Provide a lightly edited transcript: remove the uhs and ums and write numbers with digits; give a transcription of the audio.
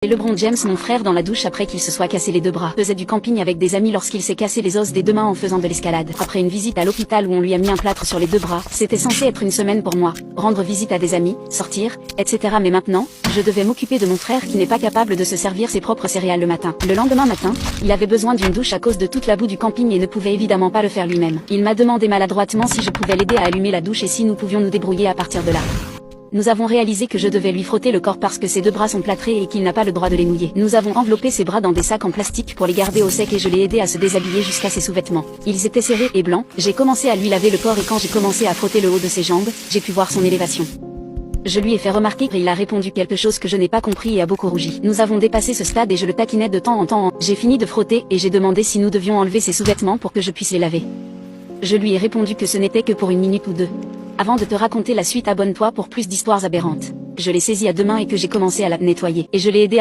Et LeBron James, mon frère, dans la douche après qu'il se soit cassé les deux bras. Faisait du camping avec des amis lorsqu'il s'est cassé les os des deux mains en faisant de l'escalade. Après une visite à l'hôpital où on lui a mis un plâtre sur les deux bras, c'était censé être une semaine pour moi, rendre visite à des amis, sortir, etc. Mais maintenant, je devais m'occuper de mon frère qui n'est pas capable de se servir ses propres céréales le matin. Le lendemain matin, il avait besoin d'une douche à cause de toute la boue du camping et ne pouvait évidemment pas le faire lui-même. Il m'a demandé maladroitement si je pouvais l'aider à allumer la douche et si nous pouvions nous débrouiller à partir de là. Nous avons réalisé que je devais lui frotter le corps parce que ses deux bras sont plâtrés et qu'il n'a pas le droit de les mouiller. Nous avons enveloppé ses bras dans des sacs en plastique pour les garder au sec et je l'ai aidé à se déshabiller jusqu'à ses sous-vêtements. Ils étaient serrés et blancs, j'ai commencé à lui laver le corps et quand j'ai commencé à frotter le haut de ses jambes, j'ai pu voir son élévation. Je lui ai fait remarquer et il a répondu quelque chose que je n'ai pas compris et a beaucoup rougi. Nous avons dépassé ce stade et je le taquinais de temps en temps. J'ai fini de frotter et j'ai demandé si nous devions enlever ses sous-vêtements pour que je puisse les laver. Je lui ai répondu que ce n'était que pour une minute ou deux. Avant de te raconter la suite, abonne-toi pour plus d'histoires aberrantes. Je l'ai saisi à deux mains et que j'ai commencé à la nettoyer. Et je l'ai aidé à